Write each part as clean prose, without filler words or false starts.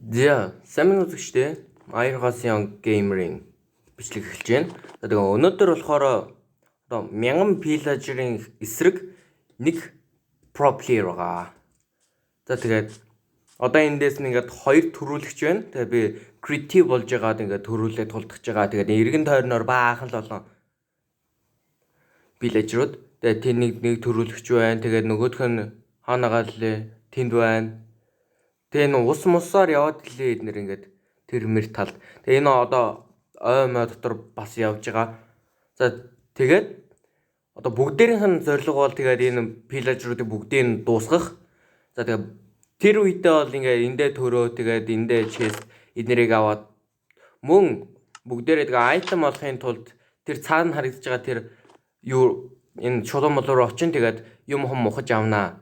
За, сайн минь үзэгчтэй. Аяр геймерийн бичлэг эхэлж байна. За тэгээ өнөөдөр болохоор одоо 1000 пилажрын эсрэг нэг про плеер байгаа. За тэгээд одоо эндээс нь ингээд хоёр төрүүлэгч байна. Тэгээ би креатив болж байгаад ингээд төрүүлээ тулдах байгаа. Тэгээд эргэн тойрноор баахан л олон пилажрууд. Тэгээд тэр нэг төрүүлэгч байна. Тэгээд нөгөөх нь хаанагаа лээ тэнд байна. Тэгээ энэ ус мусаар яваад гэлээ эднэр ингээд тэр мэр талд. Тэгээ энэ одоо ой мой дотор бас явж байгаа. За тэгээд одоо бүгдээрийнх нь зорилго бол тэгээд энэ пилажруудыг бүгдийг нь дуусгах. За тэгээд тэр үедээ бол ингээд эндээ төрөө тэгээд эндээ чест эднэрийг аваад мөн бүгдээрээ тэгээд айтем олохын тулд тэр цаана харагдаж байгаа тэр юу энэ чулуун молоор очин тэгээд юм хом мухаж авнаа.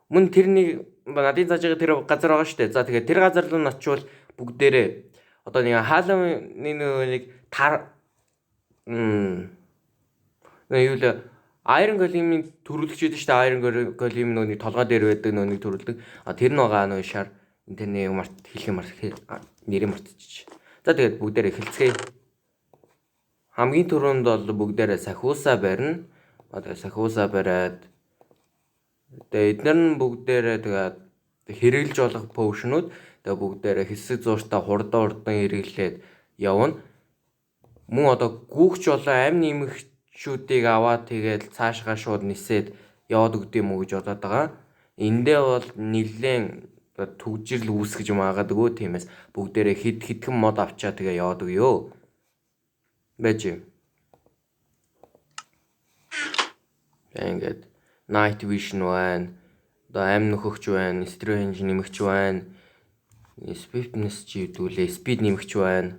Мөн тэрний надын зааж байгаа тэр газар байгаа шүү дээ. За тэгээд тэр газар руу очивол бүгдээрээ одоо нэг хаалмны нэг тар юу л Iron Golem-ийн төрүүлэгчүүд шүү дээ. Iron Golem нэг толгой дээр байдаг нэг төрүүлдэг. Тэр нь байгаа нэг шар интернет март хэлэх нэрийг мартчих. За тэгээд бүгдээрээ эхэлцгээе. Хамгийн түрүүнд бол бүгдээрээ сахиусаа барина. Одоо сахиусаа бариад тэгээд эдгээр нь бүгдээрээ тэгээд хэрэгжилж болох поушнууд тэгээд бүгдээрээ хэсэг зууртаа хурдан хэрэглээд явна. Мөн одоо гүүгч болоо амь нэмэгчүүдийг аваад тэгээд цаашгаа шууд нисээд яваад өгд юм уу гэж бодоод байгаа. Эндээ бол нэлээд төгжрөл үүсгэж магадгүй. Тиймээс бүгдээрээ хэдхэн мод авчаа тэгээ яваад өгөө. Байж. Ингээд Night Vision байна. Одоо амь нөхөгч байна, Strange нэмэгч байна. Swiftness чи хэдүүлээ, Speed нэмэгч байна.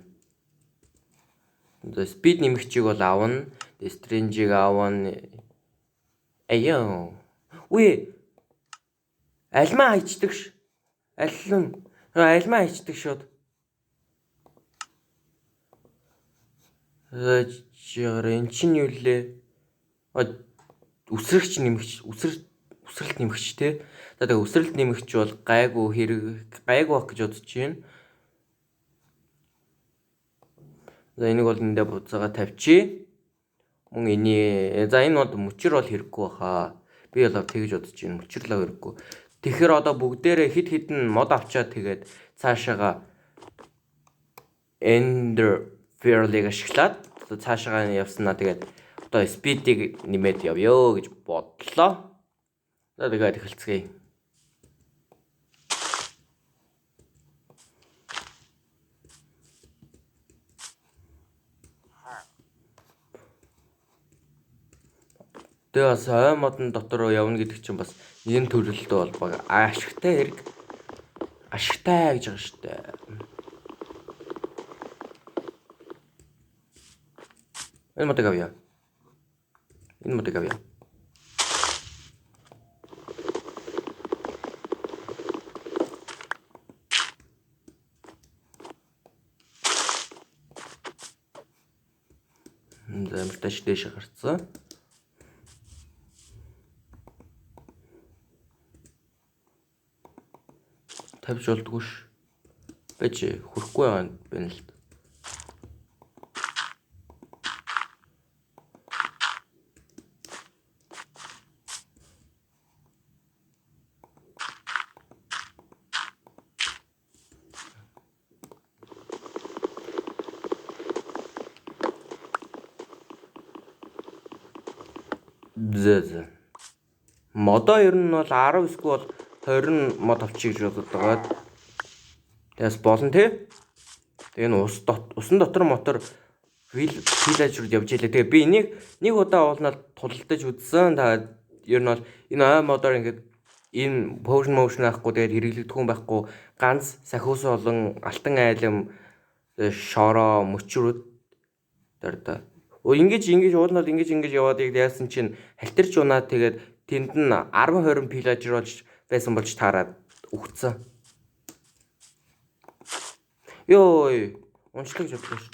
Одоо Speed нэмэгчийг бол авна. Strange-ийг авна. Аяа. Үе. Альмаа хайчдаг ш. Альмаа хайчдаг шууд. Эн чинь юу лээ? Үсрэгч нэмэгч, үсрэлт нэмэгч те. За тэгээ үсрэлт нэмэгч бол гайгүй байх гэж бодож байна. За энийг бол эндээ буцаага тавьчих. Мөн энэ бол мөчр бол хэрэггүй баха. Би бол тэгж бодож байна. Мөчрлөө хэрэггүй. Тэгэхээр одоо бүгдээрээ хидэн мод авчаад тэгээд цаашаага Ender Pearl-ыг ашиглаад цаашаага явснаа тэгээд одоо speed-ийг нэмээд явъё гэж бодлоо. За тэгээд эхэлцгээе. Тэгээ бас ой модон дотор явна гэдэг чинь бас энэ төрөлтөө бол баг ашигтай хэрэг. Ашигтай гэж байгаа шүү дээ. Энэ модыг авъя. Замташ дэше гарцсан. Тавьж болдгоо ш. Бэж хүрхгүй байгаа байна л. Зэ. Модоо ер нь бол 10 эсвэл 20 мод авчих гэж бодод байгаа. Тэгээс болно те. Тэгээ энэ усан дотор мотор виллажрууд явж илээ. Тэгээ би нэг удаа уулнаад тулалдаж үзсэн. Та ер нь бол энэ ой модоор ингээд энэ potion авахгүй тэгээд хэрэглэгдэхгүй байхгүй ганц сахиус олон алтан айлм шороо мөчрүүд дэрдэ. Ингэж уулнаад ингэж яваад яасан чинь халтарч унаад тэгээд тэнд нь 10-20 пилажр болж байсан болж таараад өгцөн. Йой, уншлаг жадлаа ш.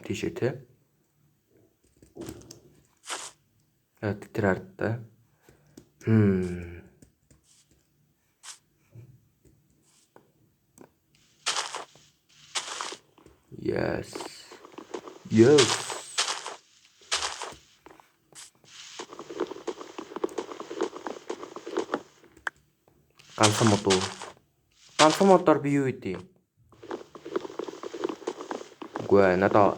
Тийшээ те. Тэр ардтай. Yes. Yes. Ганцхан мод уу? Ганцхан модоор би юу хийдий? Үгүй надаа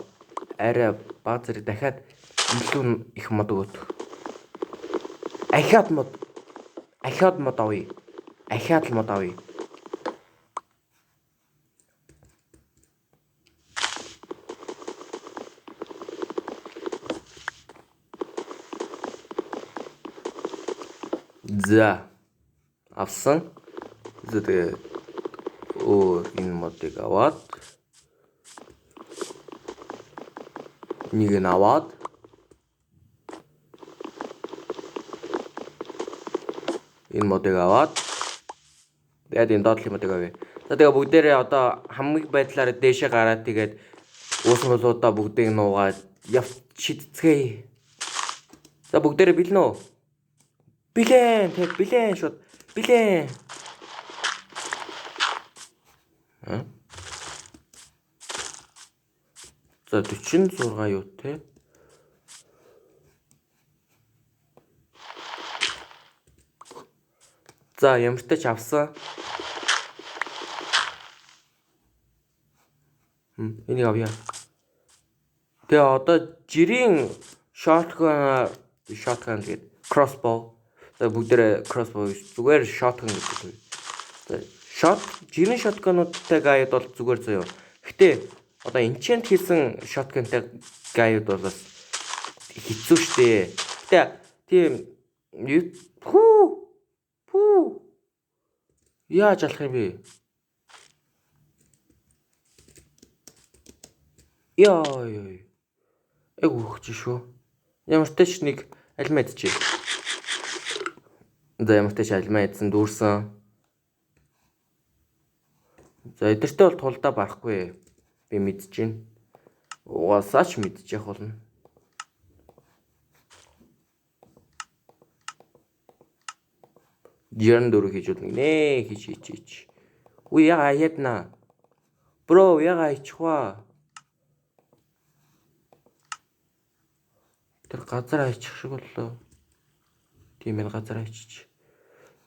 арай баг зэрэг дахиад илүү их мод өгөөд. Ахиад мод авъя. Ахиад л мод авъя. За. Авсан. Тэгээд энэ модыг аваад нэг нь аваад энэ модыг аваад тэгээд энэ доотлын модыг авъя. За тэгээ бүгдээрээ одоо хамгийн байдлаар дээшээ гараад тэгээд уусан болоодаа бүгдийг нуугаад явц шидцгээе. За бүгдээрээ бэлэн үү? Бэлэн. Тэг бэлэн шууд. Бэлэн. За 46 юу те? За ямартай ч авсан. Энийг авъя. Тэгээ одоо жирийн shotgun гэдэг crossbow. За бүгдээрээ crossbow зүгээр shotgun гэдэг. За жирийн shotgun-уудтай гайд бол зүгээр заяа. Гэтэ одоо enchant хийсэн shotgun-тай гайд бол бас хэцүү шттэ. Гэтэ тийм яаж алах юм бэ? Яа. Өгч шүү. Ямартай ч нэг альмаа идчихье. За ямартай ч альмаа идсэн дүүрсэн. За эдэртээ бол тулдаа барахгүй. Би мэдэж байна. Угаасаа ч мэдчих болно. Яран дөрөв хийж болно нэ хийж. Үе яга ядна. Бро яга ичхва. Тэр газар айчих шиг боллоо. Тийм ээ газар айчих.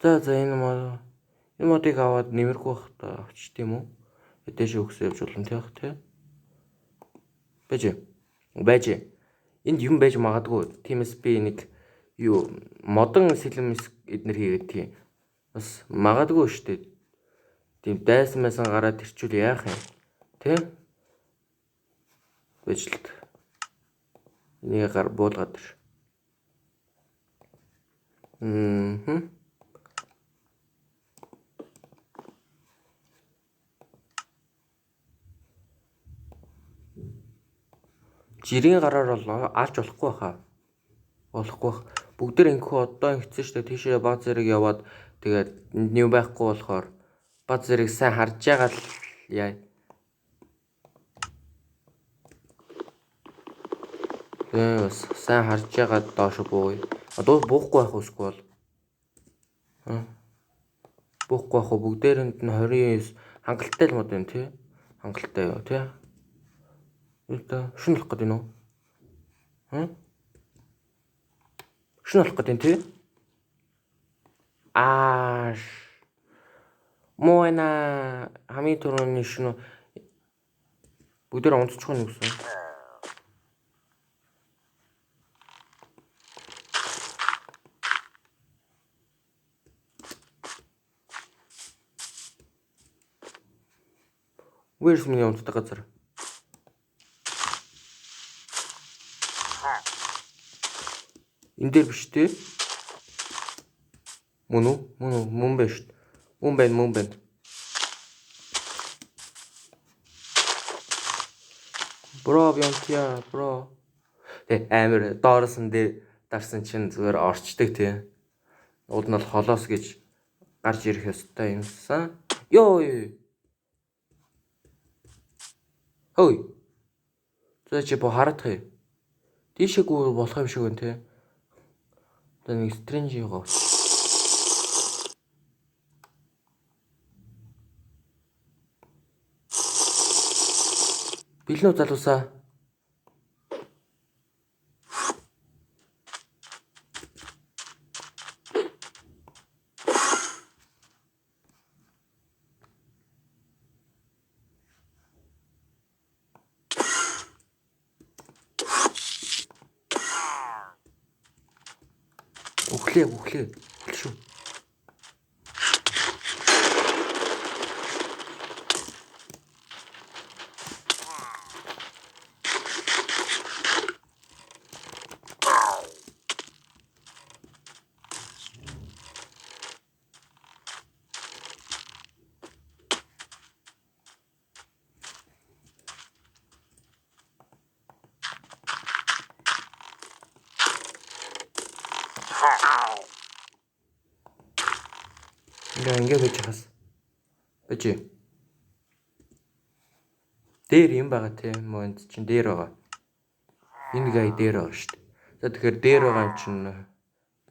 За энэ модыг аваад нэмэргүй бах та авчих тийм үү? Эдэж өгсөө явж болно тийм тий. Байж. Энд юм байж магадгүй. Тиймээс би нэг юу модон сэлэмс эднэр хийгээд тий. Бас магадгүй штэ. Тийм дайсан гараад ирчүүл яах юм? Тий? Бэжлээд. Энийг гар буулгаад ир. Жирийн гараар бол алж болохгүй хаа. Бүгдэр ингэхүү одоо ингэсэн штэ тийшээ бааз зэрэг яваад тэгээд new байхгүй болохоор бааз зэрэг сайн харж байгаа л яа. Бас сайн харж байгаа доош бууя. Одоо буухгүй байх усгүй бол. Буухгүй байх бүгдээрэнд нь 29 хангалттай л мод байна тий. Хангалттай юу тий. Шүн болох гэдэг нь үү? Шүн болох гэдэг нь тий? Моена хамгийн түрүүний шүн бүгдээр онцчих нь гэсэн. Where's миний онцтой газар? Энд дээр биш тий? Мөн байна шүү. Мөн байна. Бро бянтя бро. Амир дооросон дээр дарсан чинь зүгээр орчдөг тий. Уул нь бол холоос гэж гарч ирэх ёстой юмсан. Ёо. Хөөе. За чи бо хараадах юм. Тийшээгүй болох юм шиг байна тий. Одоо нэг стрэнж яваа. Бэлнүү залуусаа. Өглөө. Шүү. Ингээ байж хас. Бэж. Дээр юм байгаа тийм монд чинь дээр байгаа. Энэ гай дээр байгаа шүү дээ. За тэгэхээр дээр байгаа юм чинь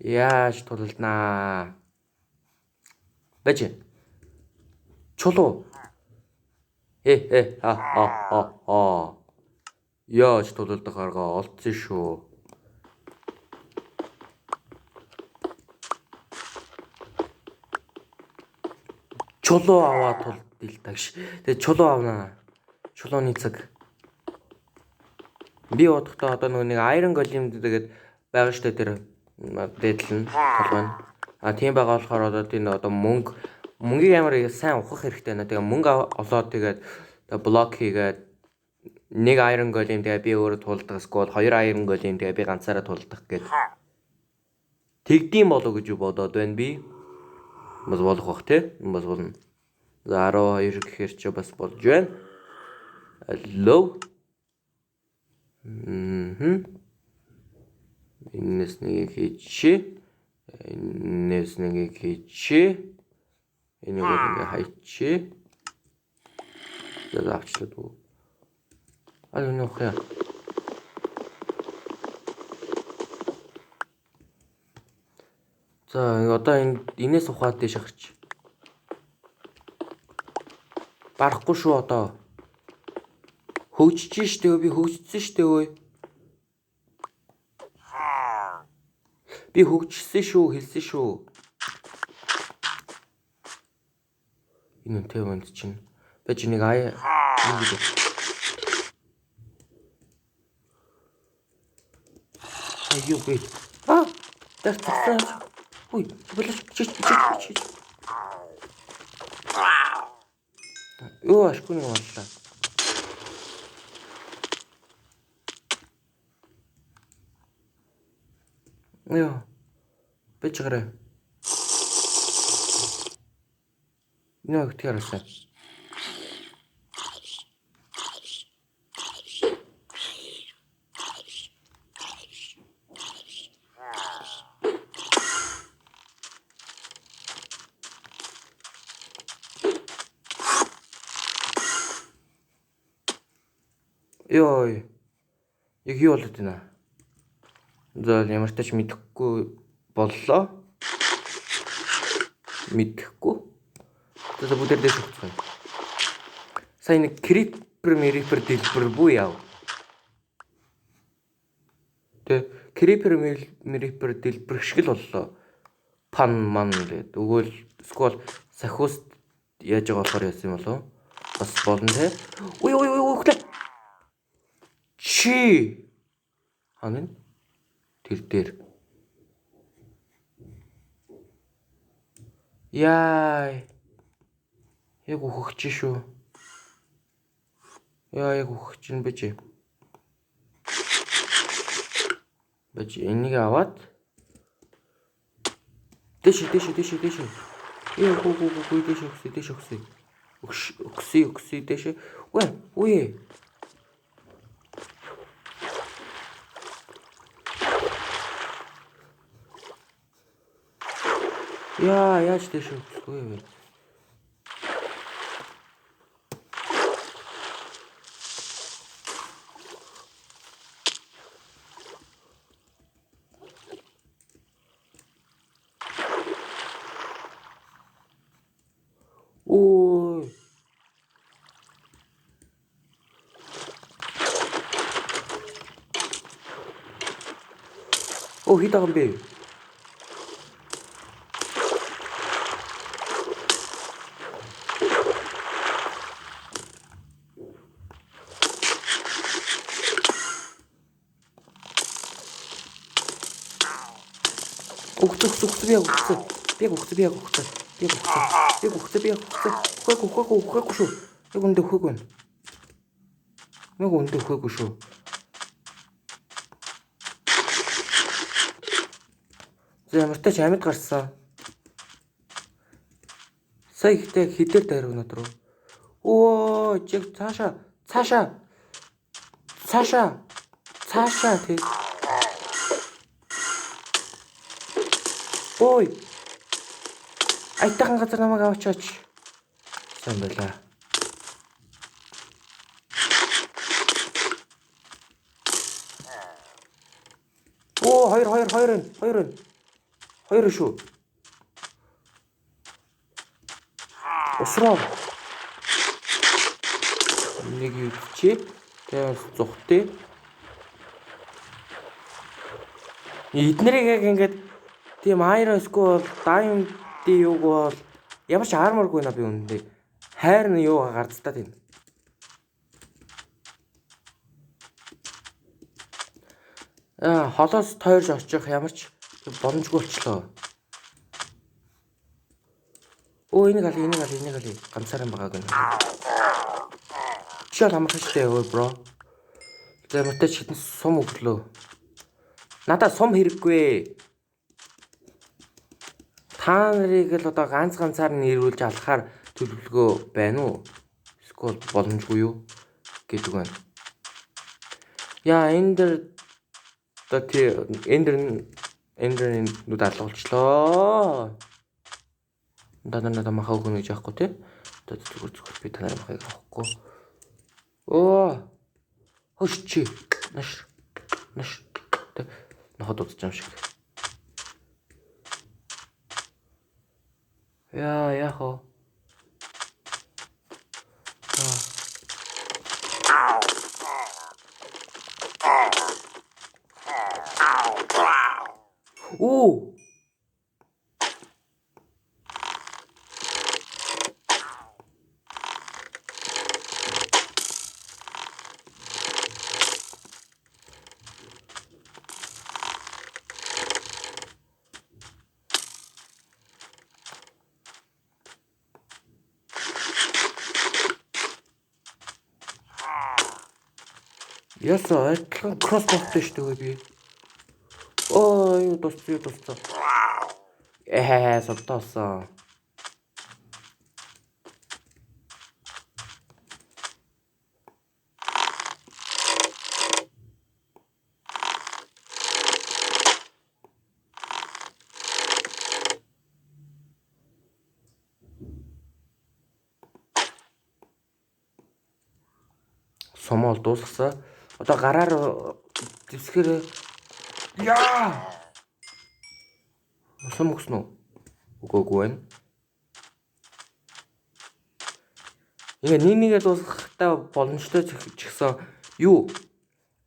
яаж тулалнаа? Бэж. Чулуу. Ха. Яаж тулалдах арга олдсон шүү. Чулуу аваад тулдилтагш. Тэгээ чулуу авнаа. Чулууны цаг. Би удахгүй одоо нэг Iron Golem гэдэг байгаа штэ тэр дээдлэн толгойн. Тийм байгаа болохоор одоо тийм одоо мөнгийг амар сайн ухах хэрэгтэй байна. Тэгээ мөнгө олоод тэгээд блок хийгээд нэг Iron Golem тэгээ би өөрөө тулдах эсвэл хоёр Iron Golem тэгээ би ганцаараа тулдах гэдэг. Тэгдэм болов гэж бодоод байна би. Бас болох бах те. Бас болно. За 12 гэхэр чи бас болж байна. Hello. Энэс нэг хийчи. Энэс нэг хийчи. Энийг ингээ хайчи. За авчлаа дүү. Энэ ухаа. За одоо энэс ухаад дэш гарч. Барахгүй шүү одоо. Хөгжиж штэ би хөгжсөн штэ өө. Би хөгжсөн шүү хэлсэн шүү. Энэ тэвэнд чинь бэж нэг Аюу би. Тартсан. Ой, болооч. Ёо, ашгүй нэг боллоо. Ёо. Бэж гараа. Нөө тэрсэн. Ёо. Яг юу болоод байна? За ямар ч тач мэдэхгүй боллоо. Мэдэхгүй. За бүгдээр дэш өгцгөө. Сайн нэг Creeper дэлбэр бүү яав. Тэ Creeper дэлбэр шиг л боллоо. Пан ман гэдэг. Өгөөл скол сахиус яаж байгаа болохоор яасан юм болов? Бас болно те. Ой хөглөө. Чи. Ханаа тэр дээр. Яа. Яг ухагч шүү. Яа яг ухагч нь бэж. Бэж энийг аваад дэш. Яа гоо дэш өгсөй. Өгсөй дэш. Ой. Яа, яаж дэш өгсөй вэ? Ой. Оо хит байгаа юм бэ? За ямар ч тач амьд гарсан. Сая ихтэй хідээр дайрав өнөдөр. Оо, чиг цаашаа тий. Ой. Айтайхан газар намайг авчаач. Сайн байлаа. Оо, хоёр шүү. Усраа. Нэг юучи. Тэгээд зүхтэй. Эднэрийг яг ингээд тийм Iron Skull, Diamond юуг бол ямар ч арморгүй наа би үнэндээ. Хайр нь юу гарцтай тийм. Холоос тойрж очих ямар ч боломжгүй болчлоо. Оо энийг али ганцаараа байгааг нь. Чийл амархаштай өө бро. За мөтэй ч хитэн сум өглөө. Надаа сум хэрэггүй. Та нарыг л одоо ганцаар нь ирүүлж алхахаар төлөвлөгөө байна уу? Эсвэл боломжгүй юу гэдэг байна. Яа эндэр эндэрний нүд алгуулчлаа. Надад махаа өгнө гэж яахгүй тий. Одоо зүгээр би танаар махыг авахгүй. Оо. Хөшчи. Наш. Нахад удаж юм шиг. Яах вэ? Оо. Ясаа адилхан кроссбовтой шүү дээ би. Оо юу дууссан. Содтоосон. Сомол дуусгасан. Одоо гараар дэвсгэр яа. Сум өгсөн үү? Үгүй байна. Ингээ нэгээ дуусгахтаа боломжтой ч гэсэн юу?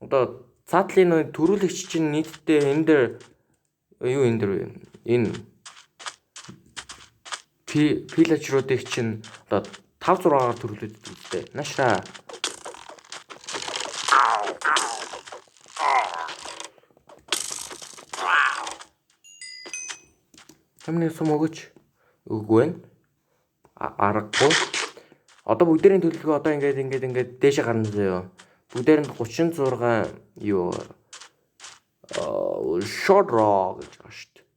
Одоо цаатлын төрүүлэгч чинь нийтдээ энэ пилачруудыг чинь одоо 5-6-аар төрүүлээд үзтээ. Нашаа. Хамны сум өгөөч. Үгүй байна. Аргагүй. Одоо бүгдээрийн төлөвлөгөө одоо ингээд дээшээ гарна заяа. Бүгдээр нь 36 юу short raw гэж байна шүү дээ.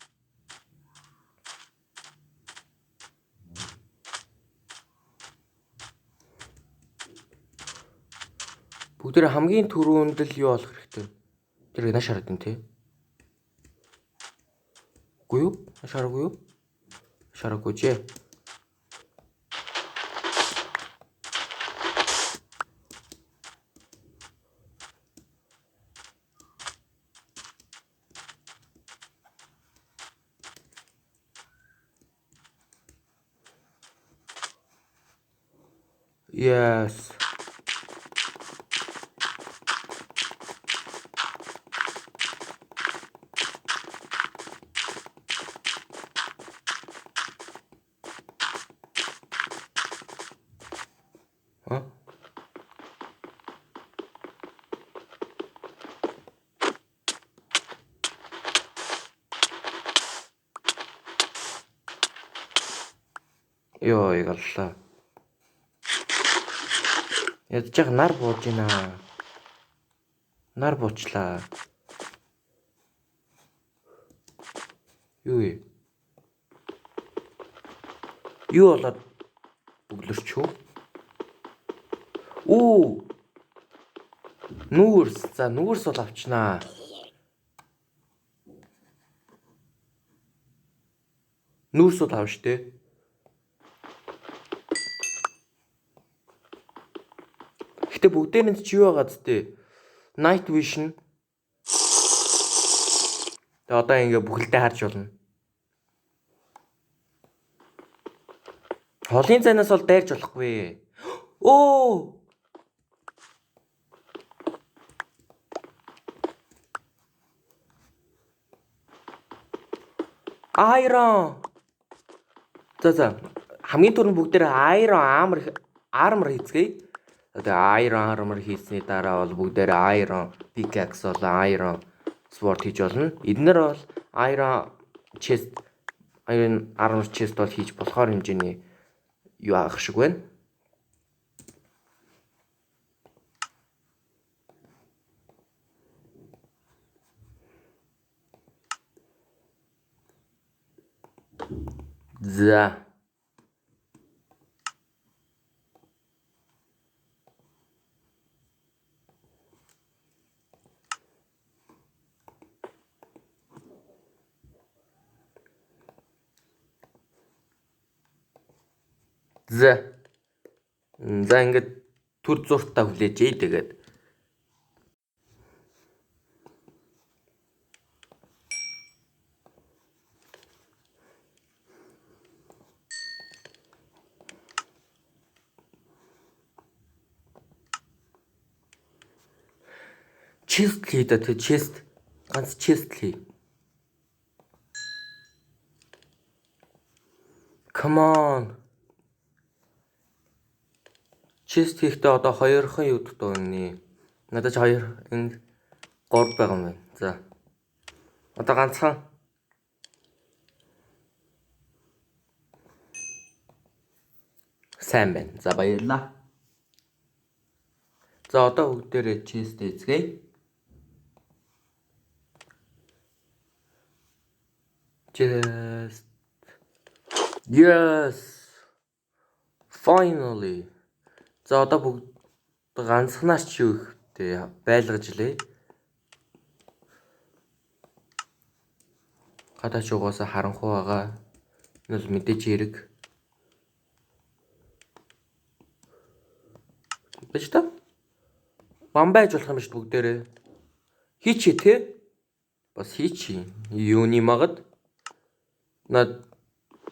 Бүгдээр хамгийн түрүүнд л юу болох хэрэгтэй. Тэр нааш хараад байна тий. Үгүй юу? Шараагүй юу? Шараагүй ч. Yes. Ёо ягаллаа. Ядж яг нар бууж гинэ. Нар буучлаа. Юу вэ? Юу болоод бүглэрч үү? Оо. Нүүрс. За нүүрс бол авчнаа. Нүүрс бол аав штэ. Гэтэ бүгдээрээ чи юу байгаа зү? Night vision. Тэгээ одоо ингээ бүхэлдээ харж болно. Холын зайнаас бол дайрч болохгүй. Оо! Iron. За хамгийн түрүүнд бүгдээрээ Iron armor хийцгээе. Тэгээ Iron armor хийсний дараа бол бүгдээрээ Iron pickaxe бол Iron sword хийж болно. Эднэр бол Iron chest, Iron armor chest бол хийж болохоор хэмжээний юу авах шиг байна. За. За ингээд төр зуртаа хүлээж тэгээд chest хий да тэг chest ганц chest хий. Come on. Chest хийхдээ одоо 2хан юу дутууны. Надад ч 2 энэ 3 байгаа юм байна. За. Одоо ганцхан. Сайн байна. За баярлаа. За одоо бүгдээрээ chest эзгэе. Chest. Yes. Finally. За одоо бүгд ганцхнаас ч юу ихтэй байлгаж лээ. Гадаач угаасаа харанхуй байгаа. Энэ бол мэдээж хэрэг. Бэж та? Бамбайж болох юм шүү бүгдээрээ. Хийчээ те? Бас хийчээ. Юуны магад? Над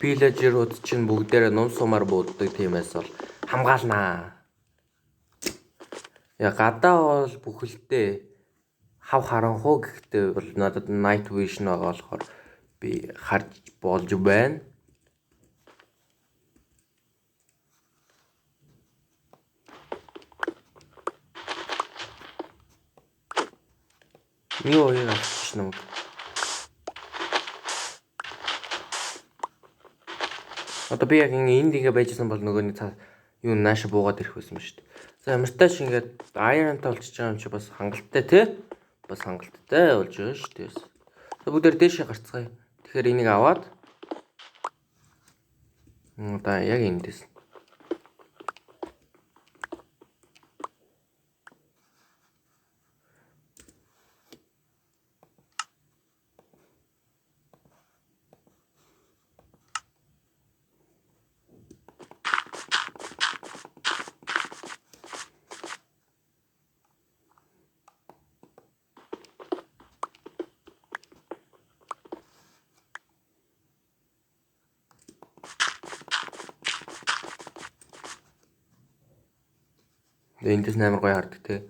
villager-ууд чинь бүгдээрээ нум сумаар бууддаг тиймээс бол хамгаалнаа. Я гадаа бол бүхэлдээ хав харанхуй гэхдээ бол надад night vision байгаа болохоор би харж болж байна. Юу яа гэж намайг. Одоо би яг энд ингээ байжсэн бол нөгөөний цаа юу нааша буугаад ирэх байсан юм шүү дээ. За ямар тааш ингээд Iron-тай болчихж байгаа юм чи бас хангалттай тий? Бас хангалттай болж байгаа шүү дээ. За бүгдээр дээшээ гарцгаая. Тэгэхээр энийг аваад одоо яг эндээс. Эндээс амар гоё хардаг те.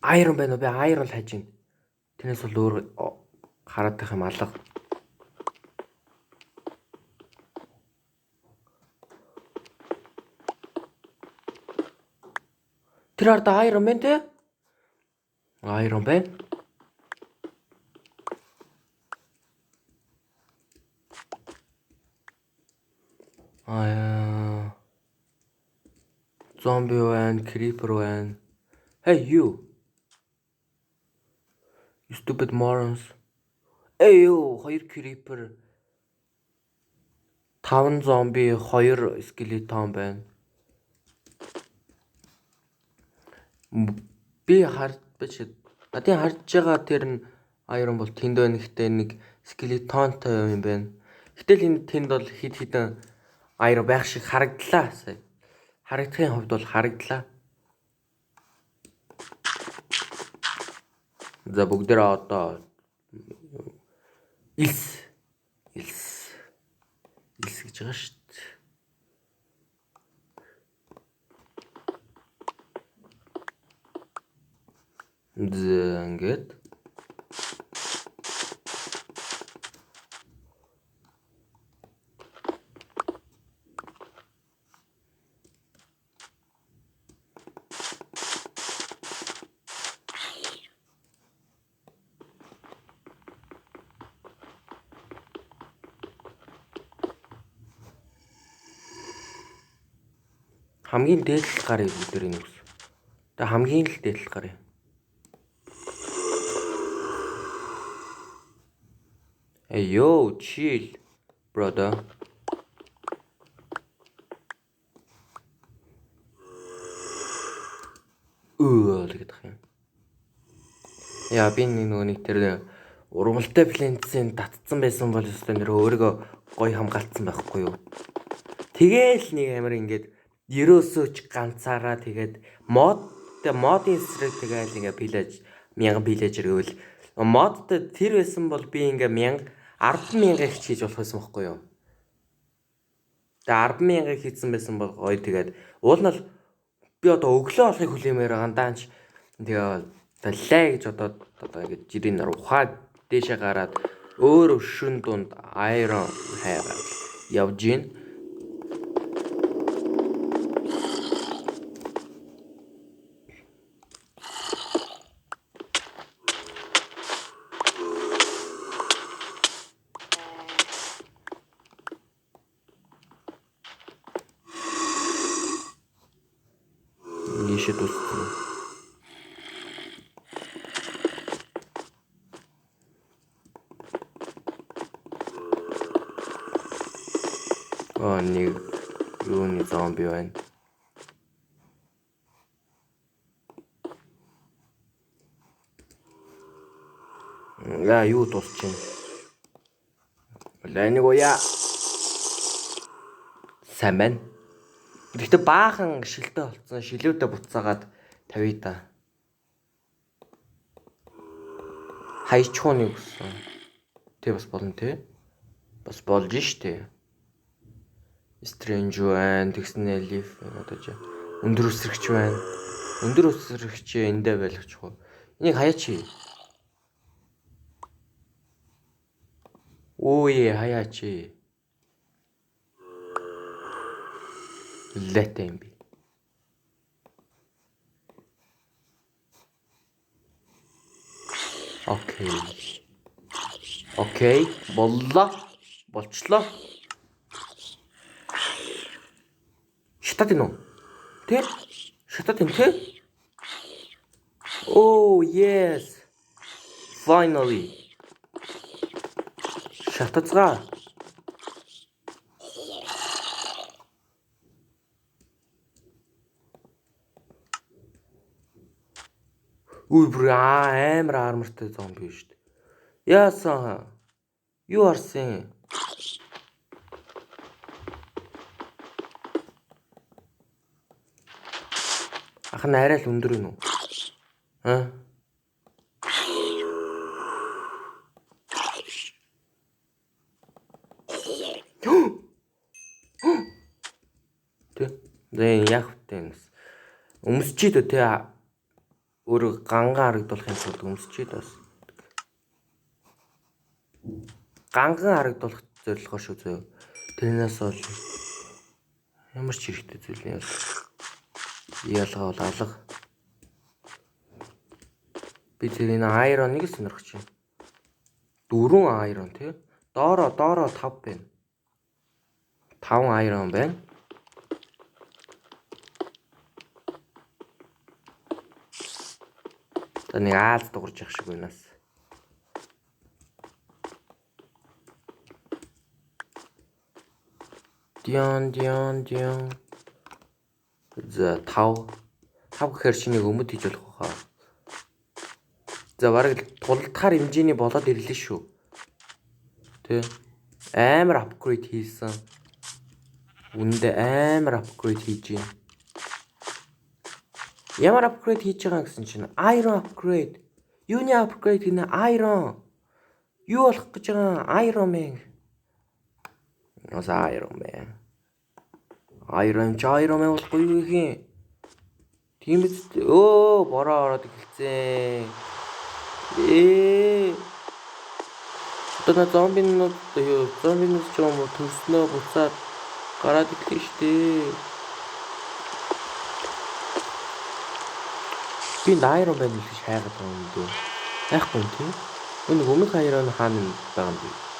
Iron байна уу? Би Iron л хайж байна. Тэрнээс бол өөр хараад байх юм алга. Тэр ард Iron байна те? Iron байна. Аа. Зомби байна, creeper байна. Hey you. You stupid morons. Hey you, 2 creeper. 5 зомби, 2 скелетон байна. Би бич. Надын харж байгаа тэр нь Iron бол тэнд байна. Гэхдээ нэг скелетонтой юм байна. Гэтэл энэ тэнд бол хидэн Iron байх шиг харагдлаа. Харагдахын хувьд бол харагдлаа. За бүгдээрээ одоо илс гэж байгаа шүү дээ. Ингээд хамгийн дээдлэх гарыг бүгдээр нэг ус. Тэгээ хамгийн л дээдлэх гарыг. Hey yo, chill, brother. Тэгэх юм. Яа би нэг тэр ургамалтай плентсийн татцсан байсан бол өстой нэр өөрийгөө гоё хамгаалцсан байхгүй юу. Тэгээл нэг амар ингээд ерөөсөөч ганцаараа тэгээд модын эсрэг тэгээл ингээ village 1000 villager гэвэл модтой тэр байсан бол би ингээ 10,000 хийж болох байсан байхгүй юу. Тэгээд 10,000 хийсэн байсан бол гоё тэгээд уул нь би одоо өглөө олохыг хүлээмээр байгаа даанч тэгээ таллаа гэж одоо ингэ жирийн нар ухаад дээшээ гараад өөр өшрөн дунд Iron хайгаад явж гин. Нийшэд үссэн. Нэг юуны зомби байна. Яа юу дуусчихна. Нэг уяа. Сайн байна. Гэхдээ баахан шилтэй болцсон. Шилүүдэд буцаагаад тавья да. Хайчхууныг өссөн. Тэ бас болно те. Бас болж штэ. Strange байна. Тэгснэ leaf одоо ч өндөр өсрөгч байна. Өндөр өсрөгч эндээ байлгачих уу. Энийг хаяач. Өөе хаяач. Лэтэй юм би. Окей. Болчлоо. Шатаад ийн үү? Тэ? Шатаад ийн тэ? Oh, yes. Finally. Шатацгаа. Үгүй бүр амар армортой зомби шүү дээ. Яасан? Юу арсан? Ах нь арай л өндөр юм уу? Тэ яг хөтэн. Өмсчихэд үү тэ өөр ганган харагдуулахын тулд өмсчихэд бас. Ганган харагдуулах зорилгоор шүү зөө. Тэрнээс бол ямар ч хэрэгтэй зүйл юм. Ялгаа бол алга. Би тэрийн Iron-ыг сонирхож байна. 4 Iron тий. Доороо 5 байна. 5 iron байна. За нэг Аз дуурж явах шиг байна. Дион. За 5 гэхээр чинийг өмд хийж болох хаа. За бараг тулдахаар хэмжээний болоод ирлээ шүү. Тэ амар апгрейд хийсэн. Үндэ амар апгрейд хийж байна. Ямар апгрейд хийж байгаа гэсэн чинь iron апгрейд. Юуны апгрейд гинэ iron. Юу болох гэж байгаа iron man. Яса iron man. Iron man болохгүй юу гэх юм. Тийм биз бороо ороод эхэлцээ. Одоо зомбинууд ч юм уу төрснөө буцаад гараад ирлээ штэ. Би iron man гэж хайгаад байгаа юм дөө. Яахгүй тийм. Өнөг өмнөх iron хаана байгаа юм бэ?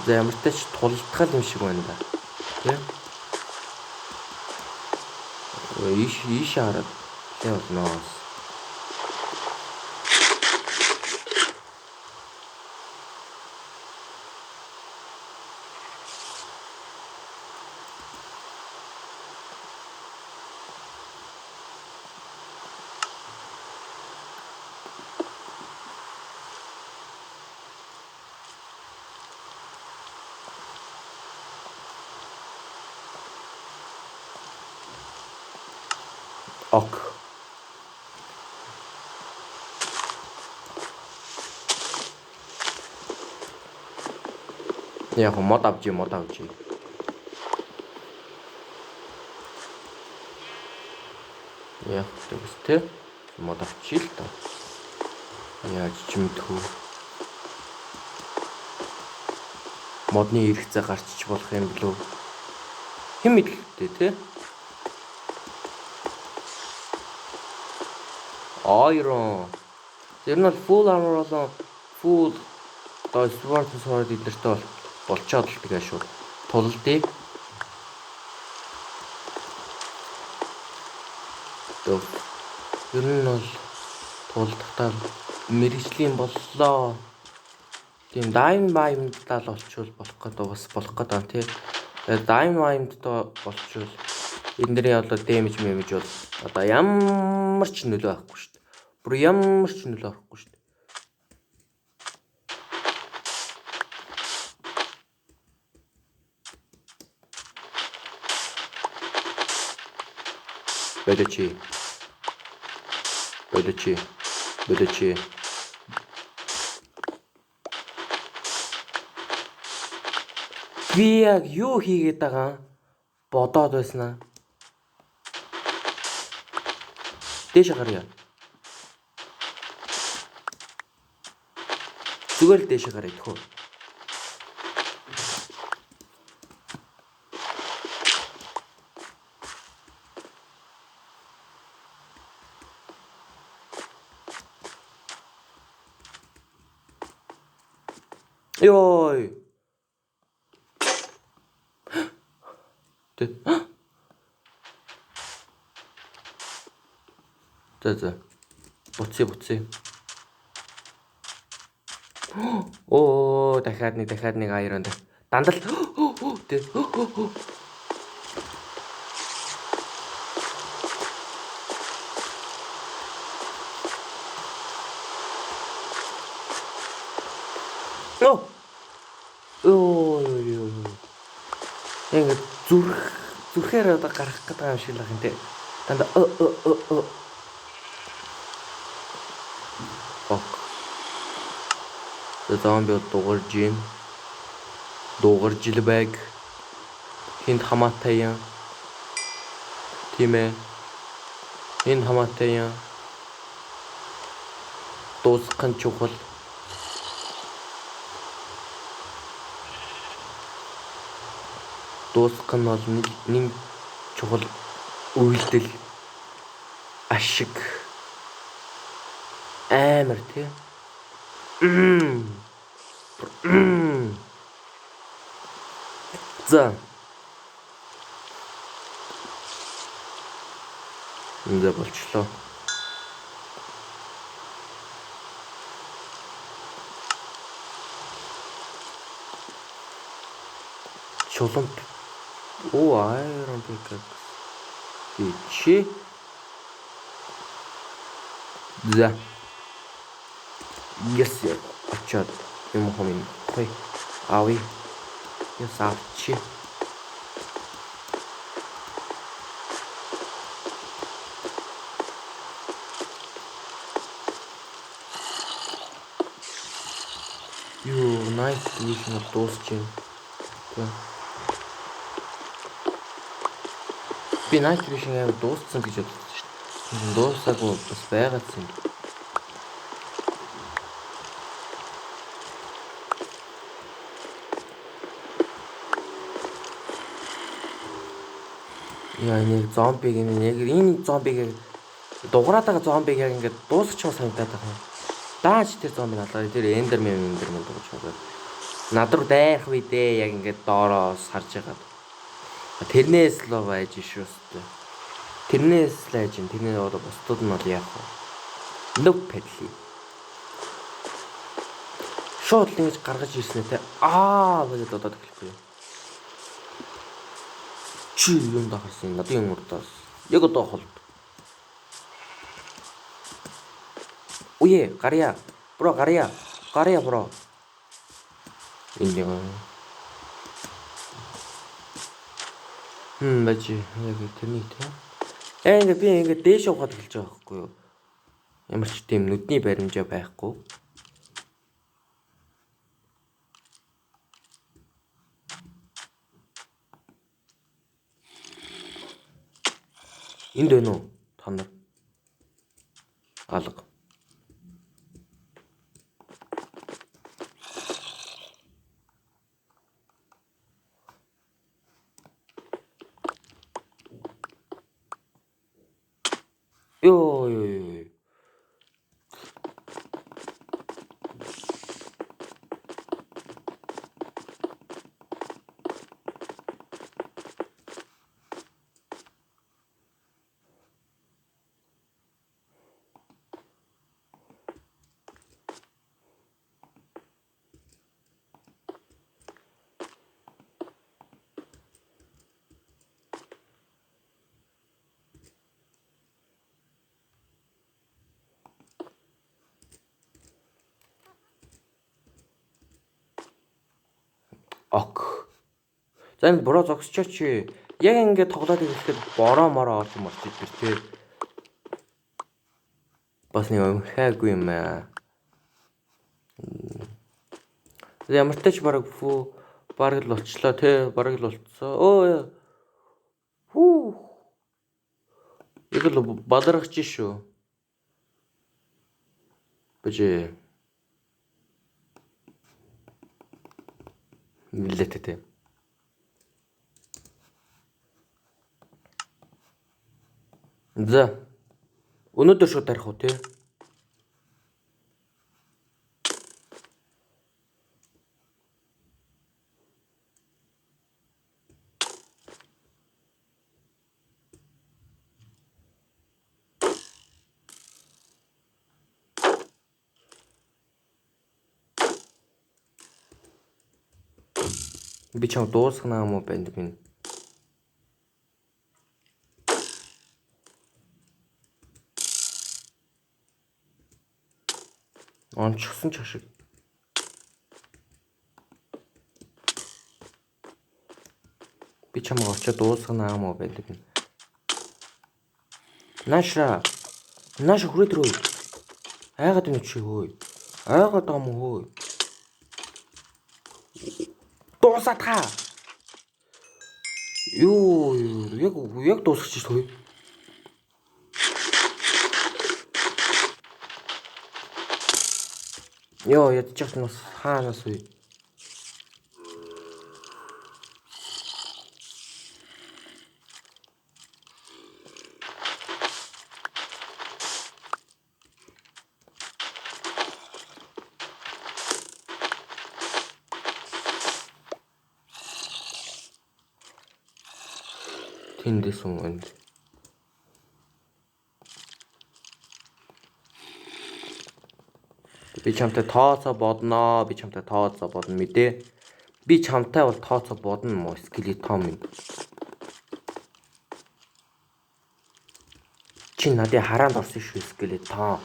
За ямар ч тач тулдгал юм шиг байна да. Тэ? Ийш хараад тэ болно. Ок. Яг мод авч. Яг тэгстэй мод авчи л та. Яаж ч мэдхүү. Модны хэрэгцээ гарчиж болох юм болов. Хэн мэдлээ те? Iron. Тэр нь full armor болон full sword эдэртэй болчоод л тэгээ шүү. Тулдыг. Ер нь бол тулдахтаа мэрэгжлийн боллоо. Тийм diamond тал олчвол болох гэдэг тий. Diamond-тай болчвол эндний одоо damage бол одоо ямар ч нөлөө авахгүй шүү дээ. Бүр ямар ч нөлөө авахгүй шүү дээ. Бодочи. Би яг юу хийгээд байгаа бодоод байснаа. Дээш гарья. Зүгээр л дээш гарья тэхүү. Йой. За. Буцъя. Дахиад нэг iron дээр. Дандал. Тэ. Ингээд зүрхээр одоо гарах гэдэг юм шиг л байна те. Дандаа зомби дуурж ил байг. Хинт хамаатай юм. Тийм ээ. Энэ хамаатай юм. Дуусгах нь чухал. Дуусгах нь бол нэг чухал Үйлдэл ашиг амар тий. За. Ингээ болчлоо. Чулуун. Iron pickaxe. Чи. За. Yes. Очоод юм хомын. Хой. Ави. Yes авчи. Юу, nice vision дуусчих. Би nice vision аваад дууссан гэж бодсон шүү дээ. Дуусаагүй бас байгаад юм. Яа, нэг зомбиг энэ зомбиг дуграад байгаа зомбиг яг ингээд дуусчих санагдаад байгаа. Дааж тэр зомби налгаа тэр эндермен дууж байгаа. Над руу дайрах үедээ яг ингээд доороос харж байгаа. Тэрнээс л байж шүү дээ. Тэрнээс л айж ин тэрний одоо бусдууд нь бол яах вэ? Лөв педли. Шууд л ингэж гаргаж ирсэн те. Гэж одоо хэлэхгүй. Чи юунд харсан надын урдаас. Яг одоо хол. Уе, гарья. Бро, гарья. Гарья, бро. Энд яг. Бачи. Яг тэрний те. Ингээ би ингээ дээш явахад хэлж байгаа байхгүй юу? Ямар ч тийм нүдний баримжаа байхгүй. Энд байна уу? Та нар. Алга. Ёо. Ок. За энэ буруу зогсчооч. Яг ингээд тоглоод ирэхэд бороо мороо олж марч идэр тий. Бас нэг хайггүй юм аа. Ямар ч тач бараг л болчлоо тий. Бараг л болцсон. Өө. Хүү. Яг л баларгаж шүү. Бэж. Милэтэй. За. Өнөөдөр шууд тарих уу тий? Би чам дуусгана юм уу банд минь. Онцгсон ч ашиг. Би чамайг очиод дуусгана юм уу банд минь. Наша хүрээд рүү. Айгаад энэ чи хөөе. Айгаад ам хөөе. Дуусаад хаа. Юу яг дуусчих шүү. Ёо ядчих нас хаанаас вэ? Тэндээс өмнө. Би чамтай тооцоо бодноо. Би чамтай тооцоо бодно мэдээ. Би чамтай бол тооцоо бодно мó скелетон минь. Чи надыг хараанд орсон шүү скелетон.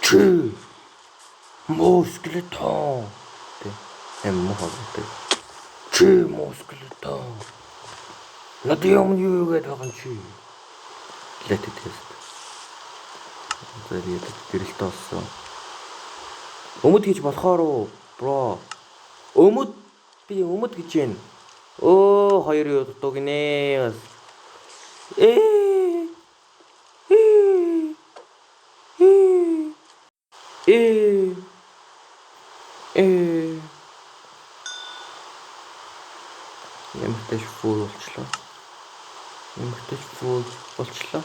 Чи мó скелетон. Тэ мó хавтай. Чи мó скелетон. Надад юм юу гэдэг байгаа юм чи. Let it test. Тэгээд гэрэлтэй болсон. Өмд гэж болохоор уу, бро. Би өмд гэж байна. Оо, хоёр юу дутуу гинэ. Ямартай фул болчлоо.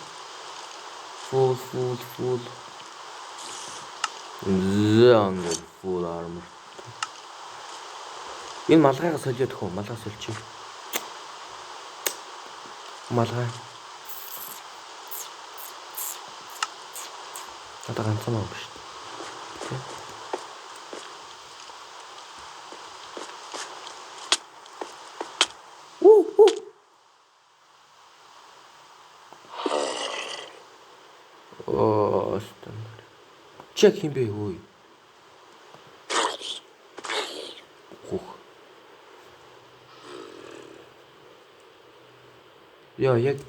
Full. Зэнгэр full armor. Энэ малгайгаа солиод хөө, малгай сольчих. Малгай. Одоо ганцхан юм биш. Тэ. Чек юм бэ хөөе. Яа яг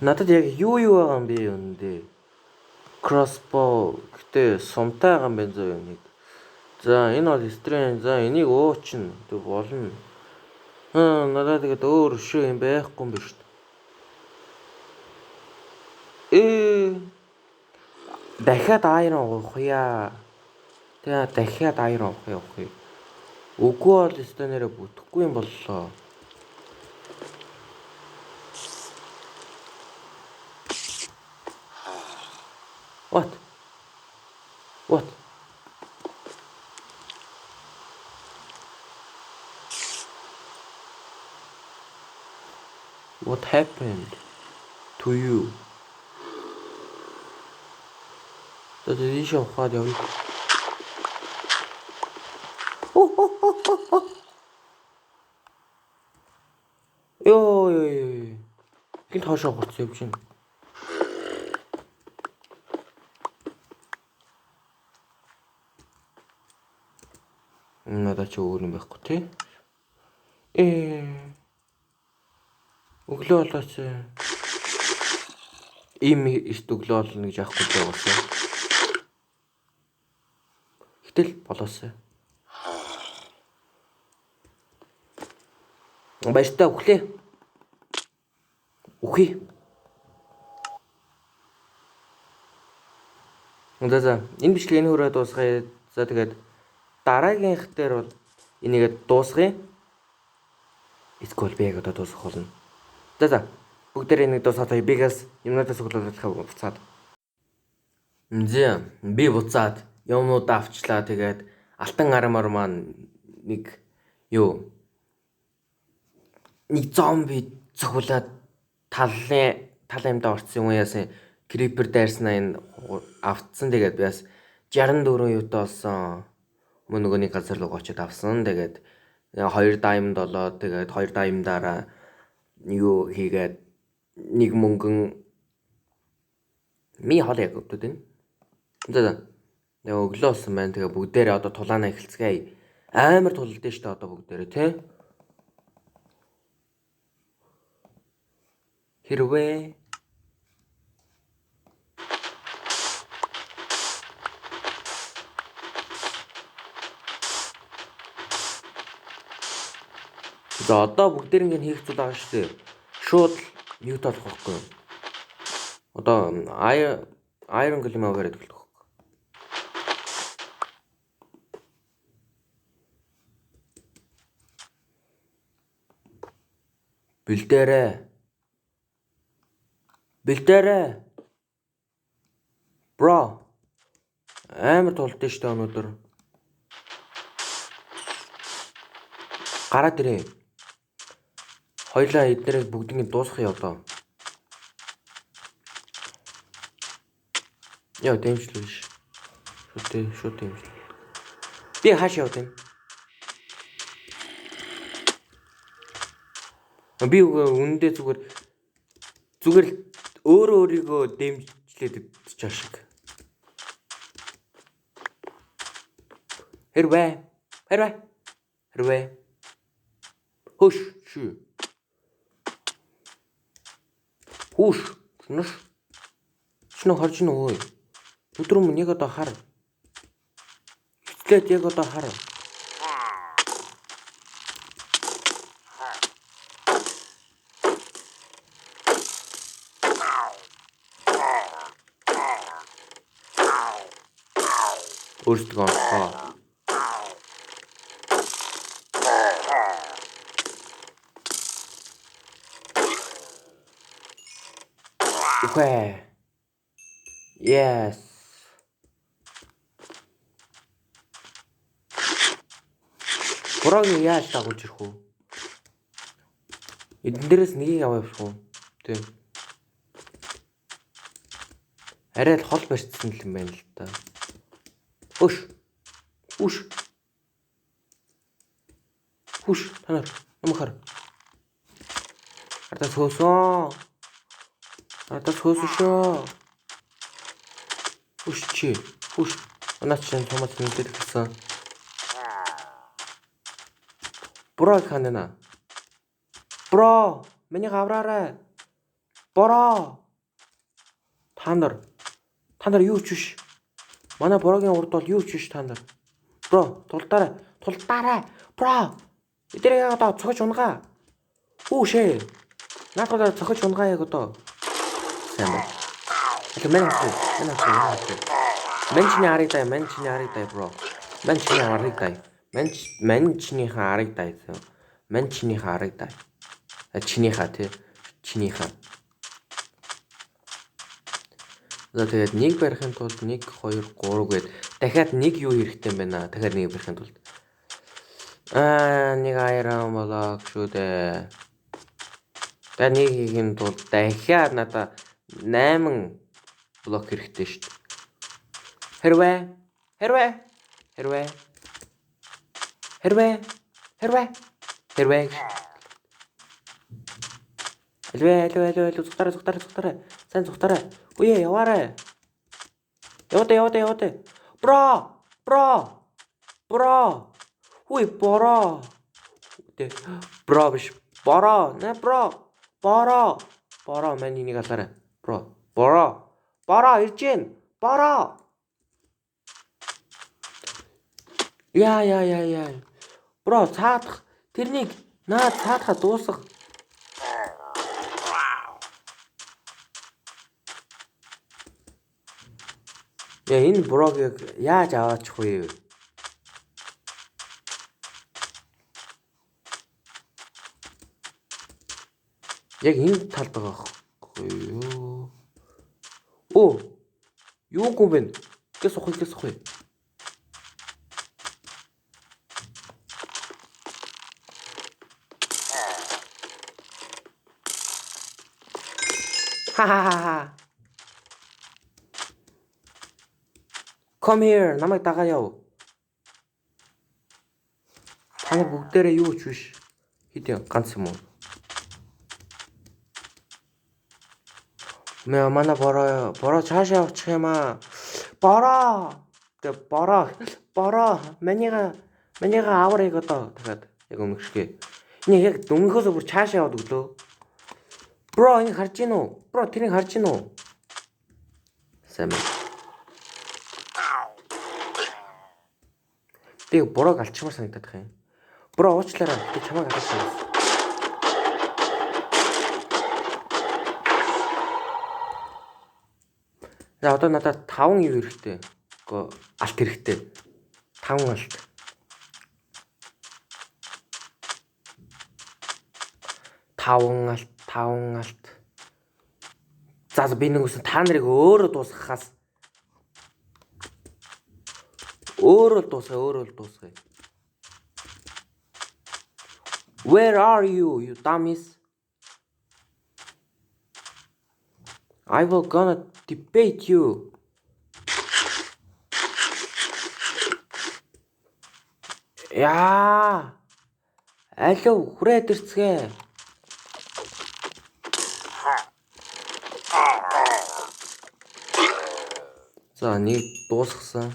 надад яг юу байгаа юм бэ өнөдөө. Crossbow гэтээ сумтай байгаа юм байна зөө нэг. За энэ бол стрэн. За энийг уучин тэг болно. Надад тэгээд өөр шөө юм байхгүй юм биш. Дахиад iron уух яа. Тэгээ дахиад iron уух юм. Үгүй бол стенэрэ бүтэхгүй юм боллоо. What? What happened to you? Dat is niet zo gaat joh. Yo. Гинт хоошоо горцсон юм чинь. Надад ч өөр юм байхгүй тий. Өглөө болооч. Ийм эрт өглөө болно гэж яахгүй байгуулсан. Гэтэл болоосаа. Баяртай өглөө. Үхий. За энэ бичлэг энэ хүрээ дуусгая. За тэгээд дараагийнх дээр бол энийгээ дуусгая. Эсвэл би яг одоо дуусгах болно. За бүгдээр энийг дуусгаад бигээс юмнуудаас өглөөлөх буцаад. Би буцаад юмнууд авчлаа. Тэгээд алтан армаар маань нэг зомби цохиулаад талын орцсон юм яасан крипер дайрснаа энэ автсан. Тэгээд би бас 64 юутай болсон. Мөн нөгөөний газар руу очиод авсан. Тэгээд 2 diamond болоод тэгээд 2 diamond-аараа хийгээд нэг мөнгөн ми хол яг өгдөг энэ. За өглөө болсон байна. Тэгээ бүгдээрээ одоо тулаанаа эхэлцгээе. Амар тулалдсан шүү дээ одоо бүгдээрээ тий. Хэрвээ за одоо бүгдээр ингэ хийх зүйл байгаа шүү дээ. Шууд мьют болох байхгүй. Одоо iron golem аваад эхэлдэг. Бэлдээрээ. Бро. Амар тулдсан шүү дээ өнөөдөр. Гараад ирээ. Хоёлаа эднэрийг бүгднийг дуусгах одоо. Яа, дэмжлээ ш. Шүтээ дэмжлээ. Би хааш явд юм. Би үнэндээ зүгээр өөрийгөө дэмжлээд идчих шиг. Хэрвээ. Хөш. Хүүш. Шинэ харж гин өө. Өдрөө минь яг одоо хар. Хэвлээд яг одоо хар. Өөрсдөө онцгой. Okay. Yes. Бураг яаж дагуулж ирэх вэ? Эдэн дээрээс нэгийг аваа явах уу? Тийм. Арай л хол барьцсан юм байна л та. Хөш. Танаар намхаар. Ардаа сөөсөн шөө. Хөш. Анаач томат нэмээд хэлсэн. Бро ханана. Бро, миний гавраарай. Бро. Та нар юу ч биш. Манай брогийн урд бол юу ч биш та нар. Бро, тулдаарай. Бро. Эдгээр яг одоо цогж унгаа. Хүүшээ. Наадаа цогж унгаа яг одоо. Сайн байна. Мэн чиний арыг дай бро. Мэн чинийхээ арыг дай. Чинийхээ. За тэгээд нэг барихын тулд 1 2 3 гээд дахиад нэг юу хэрэгтэй юм байна. Дахиад нэг барихын тулд. Нэг айран болоо шүү дээ. Тэгээд нэг хийхин тулд дахиад надаа 8 блок хэрэгтэй шүү дээ. Хэрвээ. Алвэ. Зүгтараа. Сайн зүгтараа. Үе яваарай. Яваа. Бро. Үе боро. Бро биш. Боро. Боро мань энийг алаарай. Боро ирж гин. Боро. Яа. Бро цаадах. Тэрнийг наад цаадахаа дуусгах. Яа энэ брогийг яаж аваачих вэ? Яг энэ талд байгаа байхгүй юу? Оо. Юугүй бэ? Гэс ухах. Ха. Come here, намайг дагаа яв. Та нар бүгдээрээ юу ч биш. Хэд ганц юм уу? Манай боро цаашаа явчих юм аа. Боро. Манийга аварыг одоо дахиад яг өмнөхшгэ. Энэ яг өмнөхөөс бүр цаашаа яваад өглөө. Бро энэ харж гин үү? Бро тэрийг харж гин үү? Сайн байна. Би борог алчмаар санагдах юм. Бро уучлаарай. Би чамайг алсан. За одоо надад 5 юу хэрэгтэй? Гоо алт хэрэгтэй. 5 алт. Таван алт. За би нэгсэн та нарыг өөрөө дуусгахаас өөрөө дуусгая. Where are you dummies? I will gonna debate you. Яа. Алуу хүрээд ирцгээ. За нэг дуусгасан.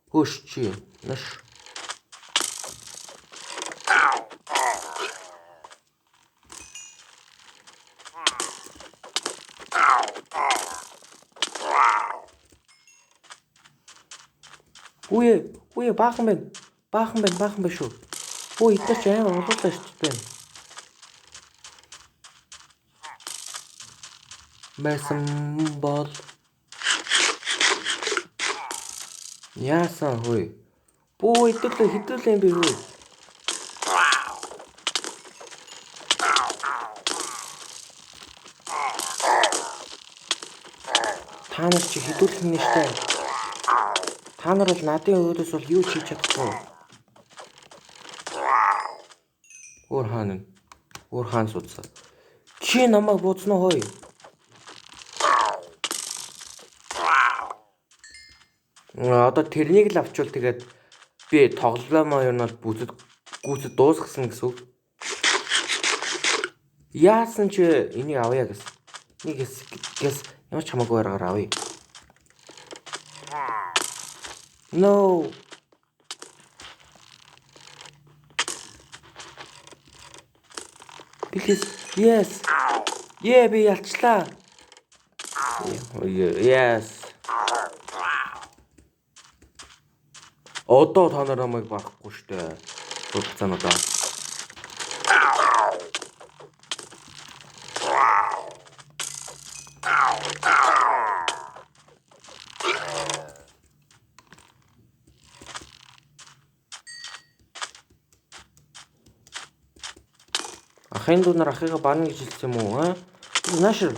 Хөөш чи. Наш. Үе баахан байна. Баахан байна шүү. Өө идэж ч амар болоолаа шүү дээ. Мэсэн бол яасан хөөе. Бөө хэдүүлээ юм би хөөе. Та нар чи хэдүүлэх нь штэ. Та нар бол надын өөдөөс бол юу ч хийж чадахгүй. Өөр хаан судсаа. Чи намайг бууцнаа хөөе. Одоо тэрнийг л авчвал тэгээд би тоглоомоо юу нь гүйцэд дуусгасан гэсэн үг. Яасан ч энийг авъя гэсэн. Нэг гэс ямар ч хамаагүй аргаар авъя. No. Please. Yes. Yeah, би ялчлаа. Yes. Одоо та нар намайг барахгүй штэ. Хуцаануудаа. Ахын дүү нар ахыгаа баана гэж хэлсэн юм уу? Аа? Наашир.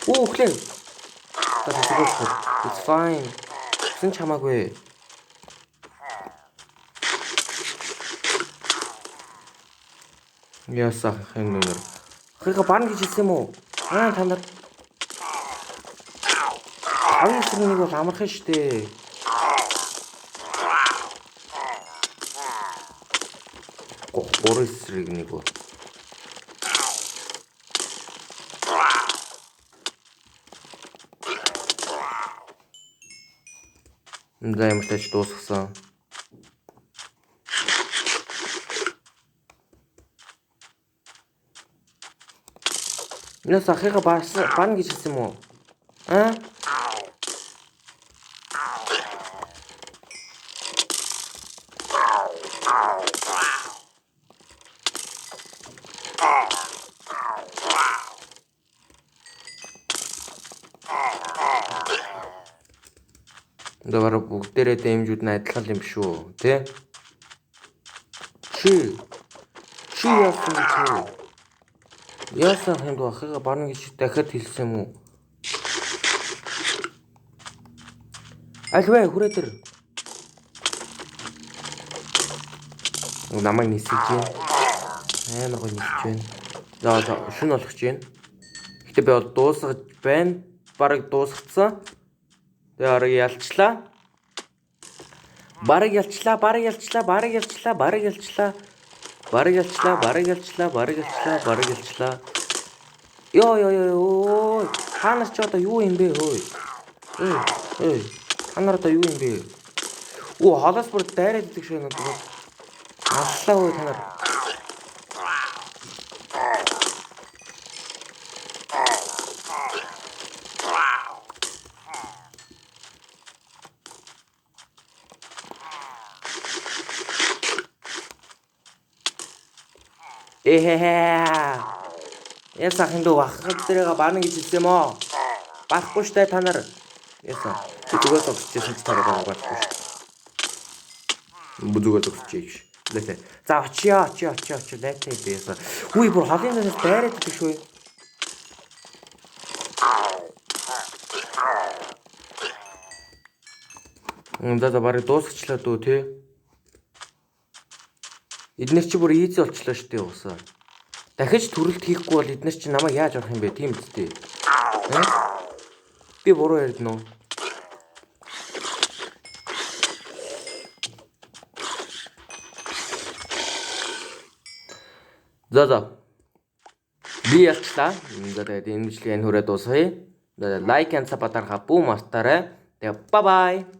Оо, хлээ. It's fine. Сэн чамаагүй. Ясаа ахын дүү нар. Ахыгаа баана гэж хэлсэн юм уу? Аа, та нар. Авин сэрнийг бол амархан штэ. Орисрыг нэг бол. За ямар тач дуусгасан. Яс ахыгаа баана гэж хэлсэн юм уу? Аа? Давара бүгдээрээ дэмжүүд нь адилхан юм шүү, тэ? Чи яасан чи? Яасан хэнд ахыгаа баана гэж дахиад хэлсэн юм уу? Альвэ хүрээ дээр. Намайг нисэж байна. Амар гоо нисэж байна. За шүн болгож байна. Гэтэ би бол дуусгаж байна. Бараг дуусгацсан. Тэгээ арга ялчлаа. Бараг ялчлаа. Йоо. Та нар ч одоо юу юм бэ хөөе? Эй. Та нар одоо юу юм бэ? Оо, холоос бүр дайраад идэх шиг надад. Аллаа өө та нар. Ясаа хиндүү ахад дээрээ баана гэж хэлсэн юм аа. Барахгүй штэ та нар. Ясаа. Зүгээр зогсчихсан ч тараа барахгүй штэ. Зүгээр зогсчих. Лээ. За очио. Лайтээ би ясаа. Үгүй бүр холын дээрээс дайраад идэх шүү. За барыг дуусгачлаа дөө тий. Эднэр чи бүр easy болчлоо шүү дээ уусаа. Дахиж төрөлт хийхгүй бол эднэр чи намайг яаж авах юм бэ? Тийм биз дээ. Би буруу ярьдэн үү? За. Би ялчлаа. За тэгээд энэ бичлэгийг хүрээд дуусгая. Лайк and саб дарахаа бүү мартаарай. Тэгээ bye bye.